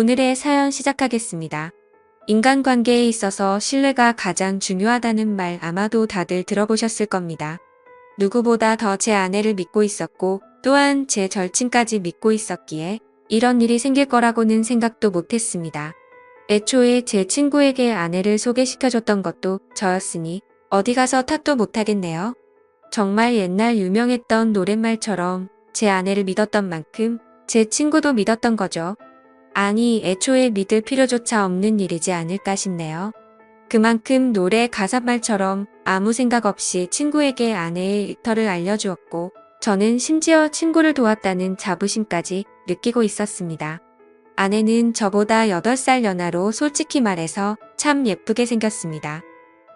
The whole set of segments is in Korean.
오늘의 사연 시작하겠습니다. 인간관계에 있어서 신뢰가 가장 중요하다는 말 아마도 다들 들어보셨을 겁니다. 누구보다 더 제 아내를 믿고 있었고 또한 제 절친까지 믿고 있었기에 이런 일이 생길 거라고는 생각도 못했습니다. 애초에 제 친구에게 아내를 소개시켜줬던 것도 저였으니 어디 가서 탓도 못하겠네요. 정말 옛날 유명했던 노랫말처럼 제 아내를 믿었던 만큼 제 친구도 믿었던 거죠. 아니, 애초에 믿을 필요조차 없는 일이지 않을까 싶네요. 그만큼 노래 가사말처럼 아무 생각 없이 친구에게 아내의 일터를 알려주었고 저는 심지어 친구를 도왔다는 자부심까지 느끼고 있었습니다. 아내는 저보다 8살 연하로 솔직히 말해서 참 예쁘게 생겼습니다.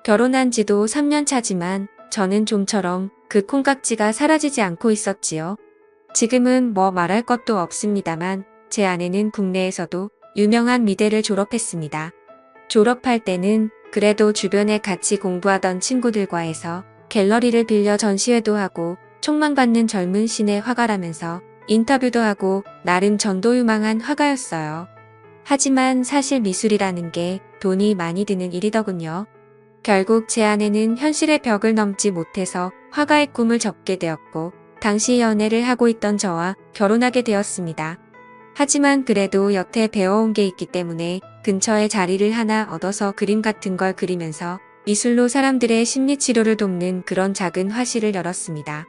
결혼한 지도 3년 차지만 저는 좀처럼 그 콩깍지가 사라지지 않고 있었지요. 지금은 뭐 말할 것도 없습니다만 제 아내는 국내에서도 유명한 미대를 졸업했습니다. 졸업할 때는 그래도 주변에 같이 공부하던 친구들과 해서 갤러리를 빌려 전시회도 하고 촉망받는 젊은 신의 화가라면서 인터뷰도 하고 나름 전도유망한 화가였어요. 하지만 사실 미술이라는 게 돈이 많이 드는 일이더군요. 결국 제 아내는 현실의 벽을 넘지 못해서 화가의 꿈을 접게 되었고 당시 연애를 하고 있던 저와 결혼하게 되었습니다. 하지만 그래도 여태 배워온 게 있기 때문에 근처에 자리를 하나 얻어서 그림 같은 걸 그리면서 미술로 사람들의 심리치료를 돕는 그런 작은 화실을 열었습니다.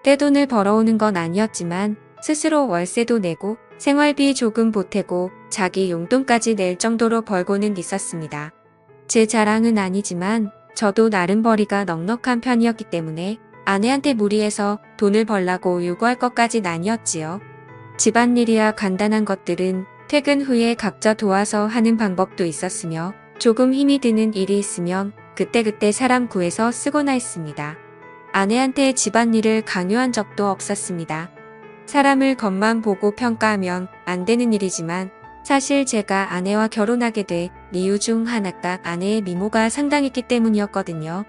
떼돈을 벌어오는 건 아니었지만 스스로 월세도 내고 생활비 조금 보태고 자기 용돈까지 낼 정도로 벌고는 있었습니다. 제 자랑은 아니지만 저도 나름 벌이가 넉넉한 편이었기 때문에 아내한테 무리해서 돈을 벌라고 요구할 것까진 아니었지요. 집안일이야 간단한 것들은 퇴근 후에 각자 도와서 하는 방법도 있었으며 조금 힘이 드는 일이 있으면 그때그때 사람 구해서 쓰거나 했습니다. 아내한테 집안일을 강요한 적도 없었습니다. 사람을 겉만 보고 평가하면 안 되는 일이지만 사실 제가 아내와 결혼하게 될 이유 중 하나가 아내의 미모가 상당했기 때문이었거든요.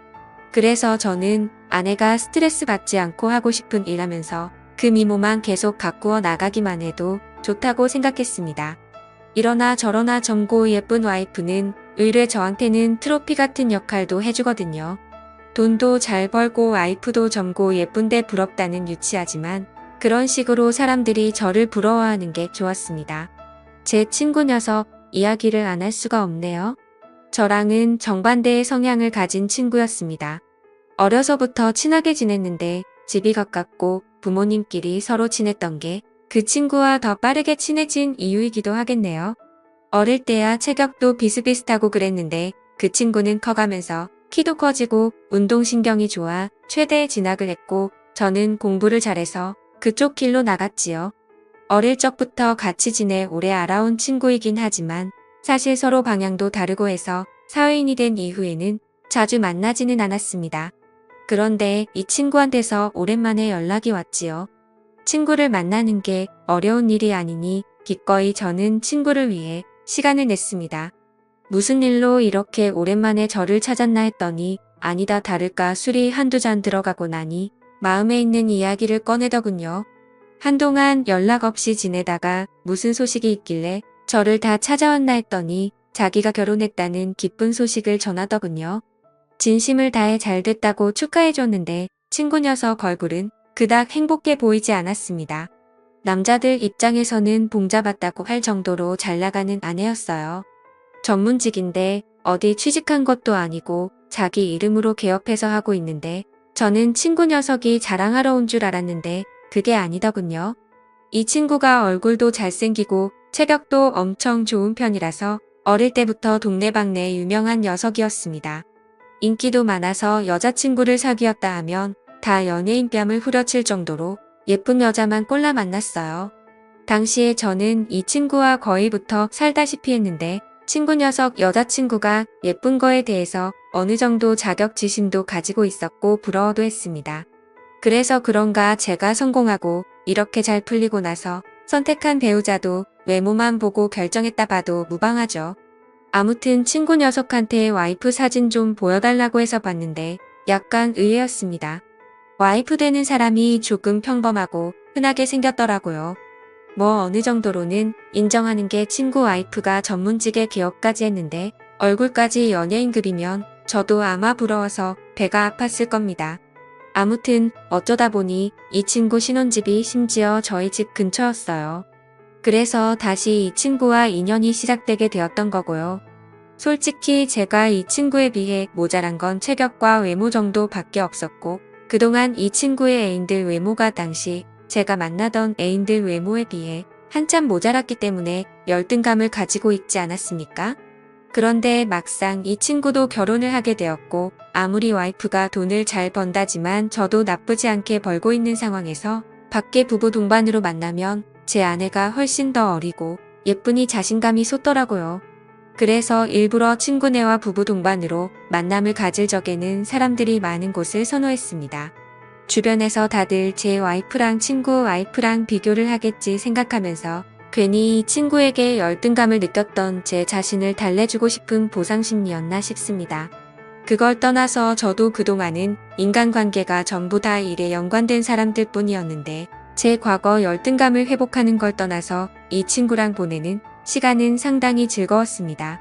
그래서 저는 아내가 스트레스 받지 않고 하고 싶은 일 하면서 그 미모만 계속 가꾸어 나가기만 해도 좋다고 생각했습니다. 이러나 저러나 젊고 예쁜 와이프는 의뢰 저한테는 트로피 같은 역할도 해주거든요. 돈도 잘 벌고 와이프도 젊고 예쁜데 부럽다는 유치하지만 그런 식으로 사람들이 저를 부러워하는 게 좋았습니다. 제 친구 녀석 이야기를 안 할 수가 없네요. 저랑은 정반대의 성향을 가진 친구였습니다. 어려서부터 친하게 지냈는데 집이 가깝고 부모님끼리 서로 친했던 게 그 친구와 더 빠르게 친해진 이유이기도 하겠네요. 어릴 때야 체격도 비슷비슷하고 그랬는데 그 친구는 커가면서 키도 커지고 운동신경이 좋아 최대에 진학을 했고 저는 공부를 잘해서 그쪽 길로 나갔지요. 어릴 적부터 같이 지내 오래 알아온 친구이긴 하지만 사실 서로 방향도 다르고 해서 사회인이 된 이후에는 자주 만나지는 않았습니다. 그런데 이 친구한테서 오랜만에 연락이 왔지요. 친구를 만나는 게 어려운 일이 아니니 기꺼이 저는 친구를 위해 시간을 냈습니다. 무슨 일로 이렇게 오랜만에 저를 찾았나 했더니 아니다 다를까 술이 한두 잔 들어가고 나니 마음에 있는 이야기를 꺼내더군요. 한동안 연락 없이 지내다가 무슨 소식이 있길래 저를 다 찾아왔나 했더니 자기가 결혼했다는 기쁜 소식을 전하더군요. 진심을 다해 잘 됐다고 축하해줬는데 친구 녀석 얼굴은 그닥 행복해 보이지 않았습니다. 남자들 입장에서는 봉잡았다고 할 정도로 잘 나가는 아내였어요. 전문직인데 어디 취직한 것도 아니고 자기 이름으로 개업해서 하고 있는데 저는 친구 녀석이 자랑하러 온 줄 알았는데 그게 아니더군요. 이 친구가 얼굴도 잘생기고 체격도 엄청 좋은 편이라서 어릴 때부터 동네방네 유명한 녀석이었습니다. 인기도 많아서 여자친구를 사귀었다 하면 다 연예인 뺨을 후려칠 정도로 예쁜 여자만 꼴라 만났어요. 당시에 저는 이 친구와 거의 붙어 살다시피 했는데 친구 녀석 여자친구가 예쁜 거에 대해서 어느 정도 자격지심도 가지고 있었고 부러워도 했습니다. 그래서 그런가 제가 성공하고 이렇게 잘 풀리고 나서 선택한 배우자도 외모만 보고 결정했다 봐도 무방하죠. 아무튼 친구 녀석한테 와이프 사진 좀 보여달라고 해서 봤는데 약간 의외였습니다. 와이프 되는 사람이 조금 평범하고 흔하게 생겼더라고요. 뭐 어느 정도로는 인정하는 게 친구 와이프가 전문직의 개업까지 했는데 얼굴까지 연예인급이면 저도 아마 부러워서 배가 아팠을 겁니다. 아무튼 어쩌다 보니 이 친구 신혼집이 심지어 저희 집 근처였어요. 그래서 다시 이 친구와 인연이 시작되게 되었던 거고요. 솔직히 제가 이 친구에 비해 모자란 건 체격과 외모 정도밖에 없었고 그동안 이 친구의 애인들 외모가 당시 제가 만나던 애인들 외모에 비해 한참 모자랐기 때문에 열등감을 가지고 있지 않았습니까? 그런데 막상 이 친구도 결혼을 하게 되었고 아무리 와이프가 돈을 잘 번다지만 저도 나쁘지 않게 벌고 있는 상황에서 밖에 부부 동반으로 만나면 제 아내가 훨씬 더 어리고 예쁘니 자신감이 솟더라고요. 그래서 일부러 친구네와 부부 동반으로 만남을 가질 적에는 사람들이 많은 곳을 선호했습니다. 주변에서 다들 제 와이프랑 친구 와이프랑 비교를 하겠지 생각하면서 괜히 친구에게 열등감을 느꼈던 제 자신을 달래주고 싶은 보상심리였나 싶습니다. 그걸 떠나서 저도 그동안은 인간관계가 전부 다 일에 연관된 사람들 뿐이었는데 제 과거 열등감을 회복하는 걸 떠나서 이 친구랑 보내는 시간은 상당히 즐거웠습니다.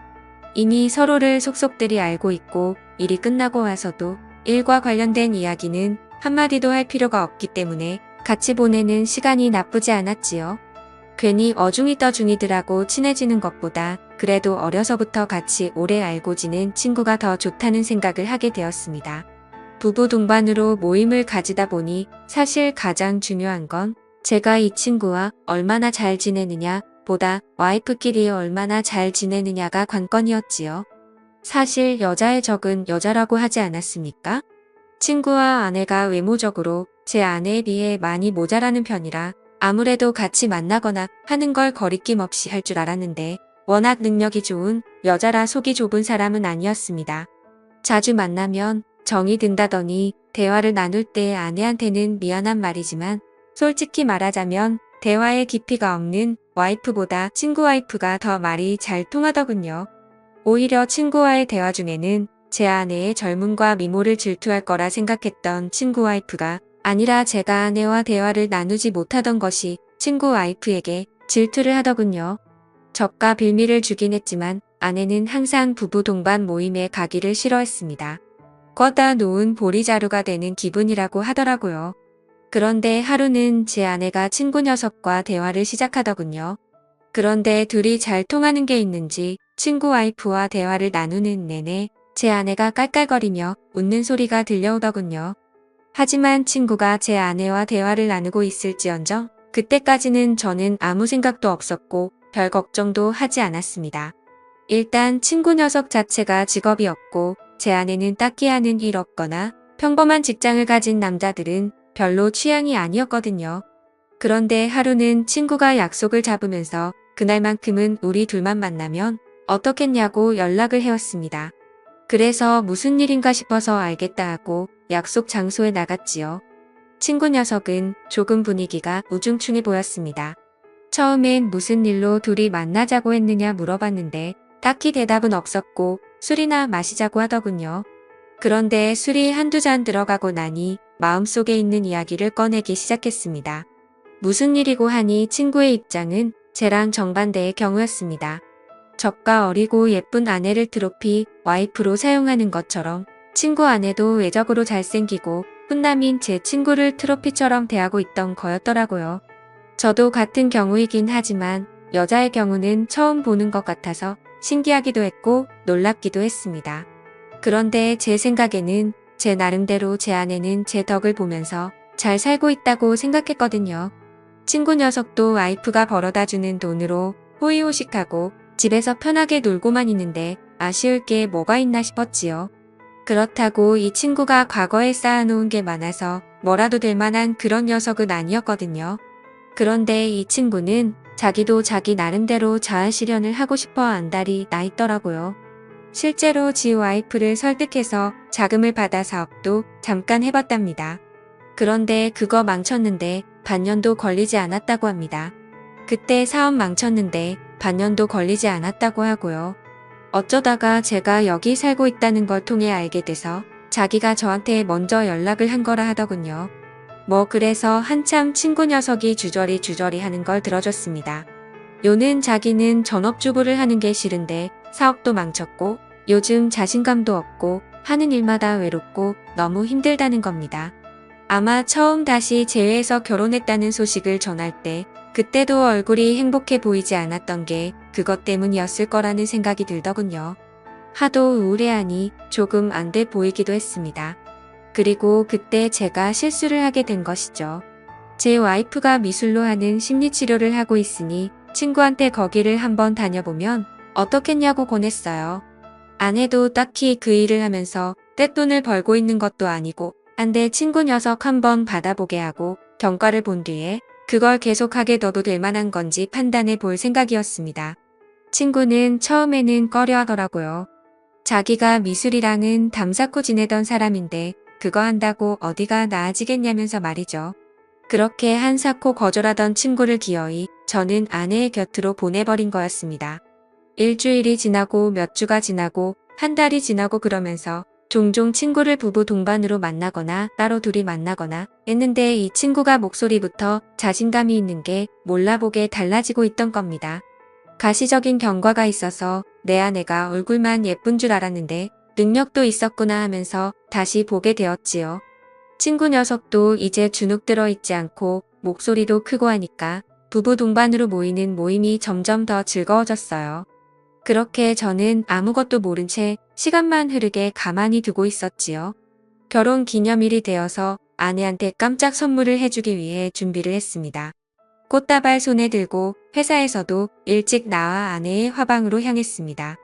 이미 서로를 속속들이 알고 있고 일이 끝나고 와서도 일과 관련된 이야기는 한마디도 할 필요가 없기 때문에 같이 보내는 시간이 나쁘지 않았지요. 괜히 어중이 떠중이들하고 친해지는 것보다 그래도 어려서부터 같이 오래 알고 지낸 친구가 더 좋다는 생각을 하게 되었습니다. 부부 동반으로 모임을 가지다 보니 사실 가장 중요한 건 제가 이 친구와 얼마나 잘 지내느냐 보다 와이프끼리 얼마나 잘 지내느냐가 관건이었지요. 사실 여자의 적은 여자라고 하지 않았습니까? 친구와 아내가 외모적으로 제 아내에 비해 많이 모자라는 편이라 아무래도 같이 만나거나 하는 걸 거리낌 없이 할 줄 알았는데 워낙 능력이 좋은 여자라 속이 좁은 사람은 아니었습니다. 자주 만나면 정이 든다더니 대화를 나눌 때 아내한테는 미안한 말이지만 솔직히 말하자면 대화의 깊이가 없는 와이프보다 친구 와이프가 더 말이 잘 통하더군요. 오히려 친구와의 대화 중에는 제 아내의 젊음과 미모를 질투할 거라 생각했던 친구 와이프가 아니라 제가 아내와 대화를 나누지 못하던 것이 친구 와이프에게 질투를 하더군요. 저가 빌미를 주긴 했지만 아내는 항상 부부 동반 모임에 가기를 싫어했습니다. 꺼다 놓은 보리자루가 되는 기분이라고 하더라고요. 그런데 하루는 제 아내가 친구 녀석과 대화를 시작하더군요. 그런데 둘이 잘 통하는 게 있는지 친구 와이프와 대화를 나누는 내내 제 아내가 깔깔거리며 웃는 소리가 들려오더군요. 하지만 친구가 제 아내와 대화를 나누고 있을지언정 그때까지는 저는 아무 생각도 없었고 별 걱정도 하지 않았습니다. 일단 친구 녀석 자체가 직업이 없고 제 아내는 딱히 하는 일 없거나 평범한 직장을 가진 남자들은 별로 취향이 아니었거든요. 그런데 하루는 친구가 약속을 잡으면서 그날만큼은 우리 둘만 만나면 어떻겠냐고 연락을 해왔습니다. 그래서 무슨 일인가 싶어서 알겠다 하고 약속 장소에 나갔지요. 친구 녀석은 조금 분위기가 우중충해 보였습니다. 처음엔 무슨 일로 둘이 만나자고 했느냐 물어봤는데 딱히 대답은 없었고 술이나 마시자고 하더군요. 그런데 술이 한두 잔 들어가고 나니 마음속에 있는 이야기를 꺼내기 시작했습니다. 무슨 일이고 하니 친구의 입장은 쟤랑 정반대의 경우였습니다. 저가 어리고 예쁜 아내를 트로피 와이프로 사용하는 것처럼 친구 아내도 외적으로 잘생기고 훈남인 제 친구를 트로피처럼 대하고 있던 거였더라고요. 저도 같은 경우이긴 하지만 여자의 경우는 처음 보는 것 같아서 신기하기도 했고 놀랍기도 했습니다. 그런데 제 생각에는 제 나름대로 제 아내는 제 덕을 보면서 잘 살고 있다고 생각했거든요. 친구 녀석도 와이프가 벌어다주는 돈으로 호의호식하고 집에서 편하게 놀고만 있는데 아쉬울 게 뭐가 있나 싶었지요. 그렇다고 이 친구가 과거에 쌓아놓은 게 많아서 뭐라도 될 만한 그런 녀석은 아니었거든요. 그런데 이 친구는 자기도 자기 나름대로 자아실현을 하고 싶어 안달이 나 있더라고요. 실제로 지 와이프를 설득해서 자금을 받아 사업도 잠깐 해봤답니다. 그런데 그거 망쳤는데 반년도 걸리지 않았다고 합니다. 그때 사업 망쳤는데 반년도 걸리지 않았다고 하고요. 어쩌다가 제가 여기 살고 있다는 걸 통해 알게 돼서 자기가 저한테 먼저 연락을 한 거라 하더군요. 뭐 그래서 한참 친구 녀석이 주저리 하는 걸 들어줬습니다. 요는 자기는 전업주부를 하는 게 싫은데 사업도 망쳤고 요즘 자신감도 없고 하는 일마다 외롭고 너무 힘들다는 겁니다. 아마 처음 다시 재회해서 결혼했다는 소식을 전할 때 그때도 얼굴이 행복해 보이지 않았던 게 그것 때문이었을 거라는 생각이 들더군요. 하도 우울해하니 조금 안 돼 보이기도 했습니다. 그리고 그때 제가 실수를 하게 된 것이죠. 제 와이프가 미술로 하는 심리치료를 하고 있으니 친구한테 거기를 한번 다녀보면 어떻겠냐고 권했어요. 아내도 딱히 그 일을 하면서 떼돈을 벌고 있는 것도 아니고 한데 친구 녀석 한번 받아보게 하고 경과를 본 뒤에 그걸 계속하게 둬도 될 만한 건지 판단해 볼 생각이었습니다. 친구는 처음에는 꺼려 하더라고요. 자기가 미술이랑은 담쌓고 지내던 사람인데 그거 한다고 어디가 나아지겠냐면서 말이죠. 그렇게 한사코 거절하던 친구를 기어이 저는 아내의 곁으로 보내버린 거였습니다. 일주일이 지나고 몇 주가 지나고 한 달이 지나고 그러면서 종종 친구를 부부 동반으로 만나거나 따로 둘이 만나거나 했는데 이 친구가 목소리부터 자신감이 있는 게 몰라보게 달라지고 있던 겁니다. 가시적인 경과가 있어서 내 아내가 얼굴만 예쁜 줄 알았는데 능력도 있었구나 하면서 다시 보게 되었지요. 친구 녀석도 이제 주눅 들어 있지 않고 목소리도 크고 하니까 부부 동반으로 모이는 모임이 점점 더 즐거워졌어요. 그렇게 저는 아무것도 모른 채 시간만 흐르게 가만히 두고 있었지요. 결혼 기념일이 되어서 아내한테 깜짝 선물을 해주기 위해 준비를 했습니다. 꽃다발 손에 들고 회사에서도 일찍 나와 아내의 화방으로 향했습니다.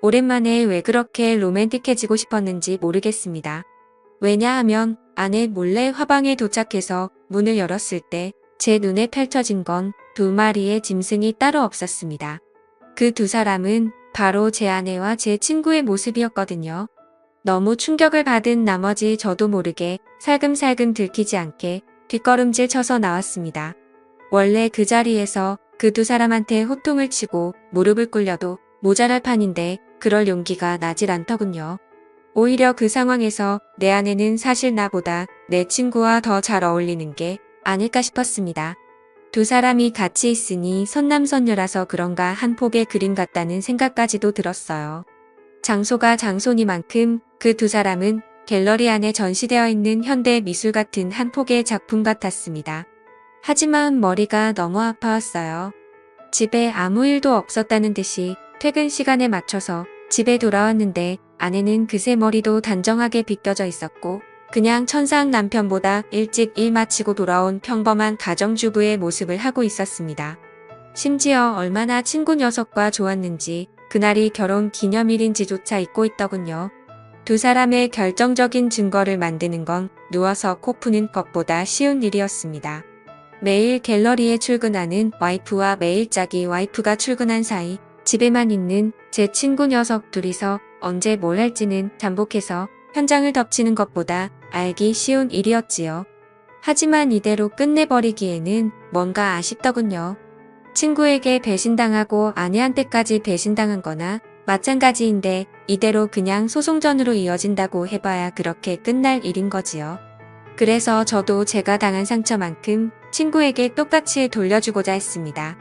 오랜만에 왜 그렇게 로맨틱해지고 싶었는지 모르겠습니다. 왜냐하면 아내 몰래 화방에 도착해서 문을 열었을 때 제 눈에 펼쳐진 건 두 마리의 짐승이 따로 없었습니다. 그 두 사람은 바로 제 아내와 제 친구의 모습이었거든요. 너무 충격을 받은 나머지 저도 모르게 살금살금 들키지 않게 뒷걸음질 쳐서 나왔습니다. 원래 그 자리에서 그 두 사람한테 호통을 치고 무릎을 꿇려도 모자랄 판인데 그럴 용기가 나질 않더군요. 오히려 그 상황에서 내 아내는 사실 나보다 내 친구와 더 잘 어울리는 게 아닐까 싶었습니다. 두 사람이 같이 있으니 선남선녀라서 그런가 한 폭의 그림 같다는 생각까지도 들었어요. 장소가 장소니만큼 그 두 사람은 갤러리 안에 전시되어 있는 현대 미술 같은 한 폭의 작품 같았습니다. 하지만 머리가 너무 아파왔어요. 집에 아무 일도 없었다는 듯이 퇴근 시간에 맞춰서 집에 돌아왔는데 아내는 그새 머리도 단정하게 빗겨져 있었고 그냥 천상 남편보다 일찍 일 마치고 돌아온 평범한 가정주부의 모습을 하고 있었습니다. 심지어 얼마나 친구 녀석과 좋았는지 그날이 결혼 기념일인지조차 잊고 있더군요. 두 사람의 결정적인 증거를 만드는 건 누워서 코 푸는 것보다 쉬운 일이었습니다. 매일 갤러리에 출근하는 와이프와 매일 짝이 와이프가 출근한 사이 집에만 있는 제 친구 녀석 둘이서 언제 뭘 할지는 잠복해서 현장을 덮치는 것보다 알기 쉬운 일이었지요. 하지만 이대로 끝내버리기에는 뭔가 아쉽더군요. 친구에게 배신당하고 아내한테까지 배신당한 거나 마찬가지인데 이대로 그냥 소송전으로 이어진다고 해봐야 그렇게 끝날 일인 거지요. 그래서 저도 제가 당한 상처만큼 친구에게 똑같이 돌려주고자 했습니다.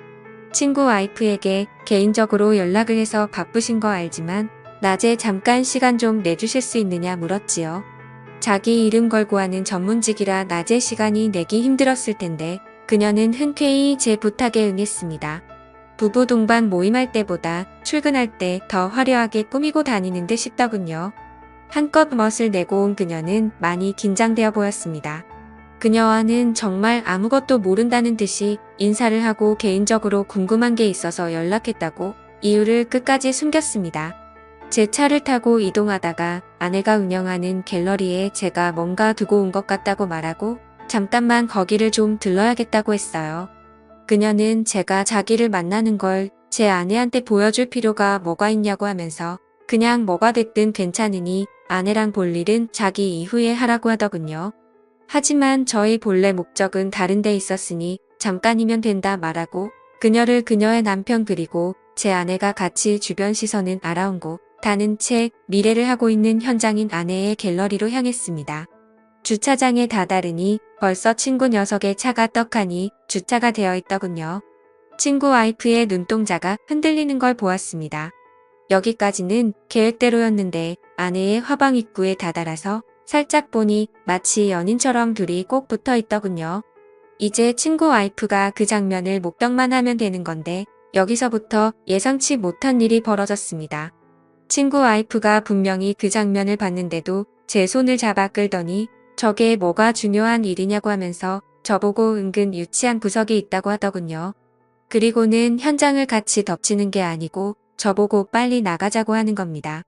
친구 와이프에게 개인적으로 연락을 해서 바쁘신 거 알지만 낮에 잠깐 시간 좀 내주실 수 있느냐 물었지요. 자기 이름 걸고 하는 전문직이라 낮에 시간이 내기 힘들었을 텐데 그녀는 흔쾌히 제 부탁에 응했습니다. 부부 동반 모임할 때보다 출근할 때 더 화려하게 꾸미고 다니는 듯 싶더군요. 한껏 멋을 내고 온 그녀는 많이 긴장되어 보였습니다. 그녀와는 정말 아무것도 모른다는 듯이 인사를 하고 개인적으로 궁금한 게 있어서 연락했다고 이유를 끝까지 숨겼습니다. 제 차를 타고 이동하다가 아내가 운영하는 갤러리에 제가 뭔가 두고 온 것 같다고 말하고 잠깐만 거기를 좀 들러야겠다고 했어요. 그녀는 제가 자기를 만나는 걸 제 아내한테 보여줄 필요가 뭐가 있냐고 하면서 그냥 뭐가 됐든 괜찮으니 아내랑 볼 일은 자기 이후에 하라고 하더군요. 하지만 저희 본래 목적은 다른 데 있었으니 잠깐이면 된다 말하고 그녀를 그녀의 남편 그리고 제 아내가 같이 주변 시선은 알아온고 다는 채 미래를 하고 있는 현장인 아내의 갤러리로 향했습니다. 주차장에 다다르니 벌써 친구 녀석의 차가 떡하니 주차가 되어 있더군요. 친구 와이프의 눈동자가 흔들리는 걸 보았습니다. 여기까지는 계획대로였는데 아내의 화방 입구에 다다라서 살짝 보니 마치 연인처럼 둘이 꼭 붙어 있더군요. 이제 친구 와이프가 그 장면을 목격만 하면 되는 건데 여기서부터 예상치 못한 일이 벌어졌습니다. 친구 와이프가 분명히 그 장면을 봤는데도 제 손을 잡아 끌더니 저게 뭐가 중요한 일이냐고 하면서 저보고 은근 유치한 구석이 있다고 하더군요. 그리고는 현장을 같이 덮치는 게 아니고 저보고 빨리 나가자고 하는 겁니다.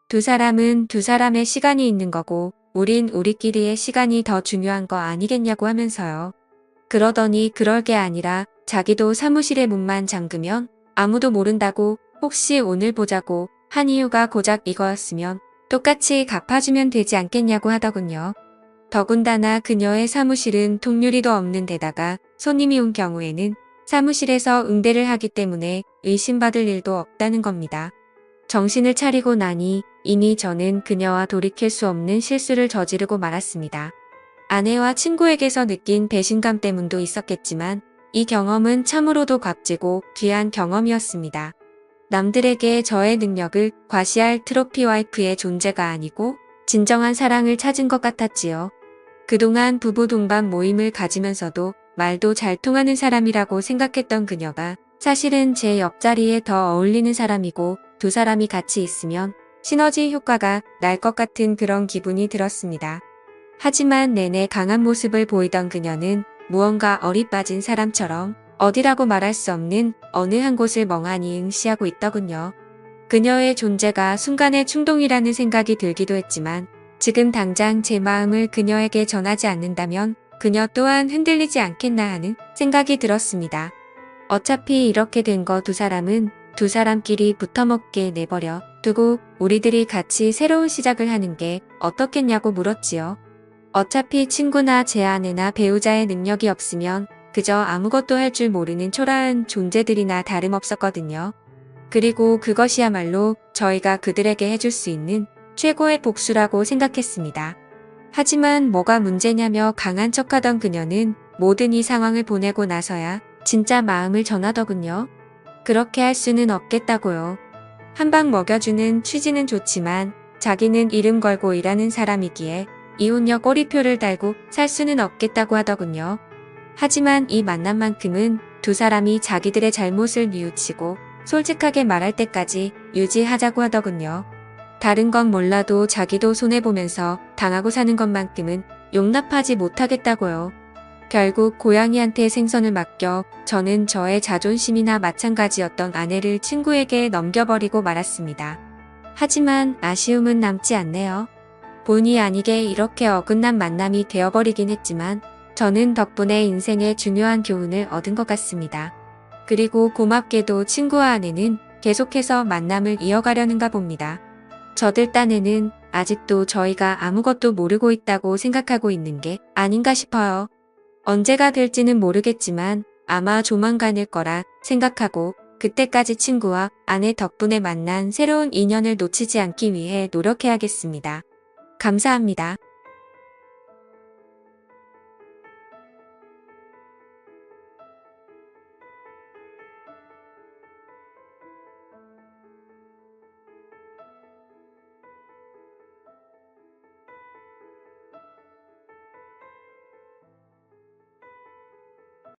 두 사람은 두 사람의 시간이 있는 거고 우린 우리끼리의 시간이 더 중요한 거 아니겠냐고 하면서요. 그러더니 그럴 게 아니라 자기도 사무실에 문만 잠그면 아무도 모른다고 혹시 오늘 보자고 한 이유가 고작 이거였으면 똑같이 갚아주면 되지 않겠냐고 하더군요. 더군다나 그녀의 사무실은 통유리도 없는 데다가 손님이 온 경우에는 사무실에서 응대를 하기 때문에 의심받을 일도 없다는 겁니다. 정신을 차리고 나니 이미 저는 그녀와 돌이킬 수 없는 실수를 저지르고 말았습니다. 아내와 친구에게서 느낀 배신감 때문도 있었겠지만 이 경험은 참으로도 값지고 귀한 경험이었습니다. 남들에게 저의 능력을 과시할 트로피 와이프의 존재가 아니고 진정한 사랑을 찾은 것 같았지요. 그동안 부부 동반 모임을 가지면서도 말도 잘 통하는 사람이라고 생각했던 그녀가 사실은 제 옆자리에 더 어울리는 사람이고 두 사람이 같이 있으면 시너지 효과가 날 것 같은 그런 기분이 들었습니다. 하지만 내내 강한 모습을 보이던 그녀는 무언가 어리 빠진 사람처럼 어디라고 말할 수 없는 어느 한 곳을 멍하니 응시하고 있더군요. 그녀의 존재가 순간의 충동이라는 생각이 들기도 했지만 지금 당장 제 마음을 그녀에게 전하지 않는다면 그녀 또한 흔들리지 않겠나 하는 생각이 들었습니다. 어차피 이렇게 된 거 두 사람은 두 사람끼리 붙어먹게 내버려 두고 우리들이 같이 새로운 시작을 하는 게 어떻겠냐고 물었지요. 어차피 친구나 제 아내나 배우자의 능력이 없으면 그저 아무것도 할 줄 모르는 초라한 존재들이나 다름없었거든요. 그리고 그것이야말로 저희가 그들에게 해줄 수 있는 최고의 복수라고 생각했습니다. 하지만 뭐가 문제냐며 강한 척하던 그녀는 모든 이 상황을 보내고 나서야 진짜 마음을 전하더군요. 그렇게 할 수는 없겠다고요. 한 방 먹여주는 취지는 좋지만 자기는 이름 걸고 일하는 사람이기에 이혼녀 꼬리표를 달고 살 수는 없겠다고 하더군요. 하지만 이 만남만큼은 두 사람이 자기들의 잘못을 뉘우치고 솔직하게 말할 때까지 유지하자고 하더군요. 다른 건 몰라도 자기도 손해보면서 당하고 사는 것만큼은 용납하지 못하겠다고요. 결국 고양이한테 생선을 맡겨 저는 저의 자존심이나 마찬가지였던 아내를 친구에게 넘겨버리고 말았습니다. 하지만 아쉬움은 남지 않네요. 본의 아니게 이렇게 어긋난 만남이 되어버리긴 했지만 저는 덕분에 인생의 중요한 교훈을 얻은 것 같습니다. 그리고 고맙게도 친구와 아내는 계속해서 만남을 이어가려는가 봅니다. 저들 딴에는 아직도 저희가 아무것도 모르고 있다고 생각하고 있는 게 아닌가 싶어요. 언제가 될지는 모르겠지만 아마 조만간일 거라 생각하고 그때까지 친구와 아내 덕분에 만난 새로운 인연을 놓치지 않기 위해 노력해야겠습니다. 감사합니다.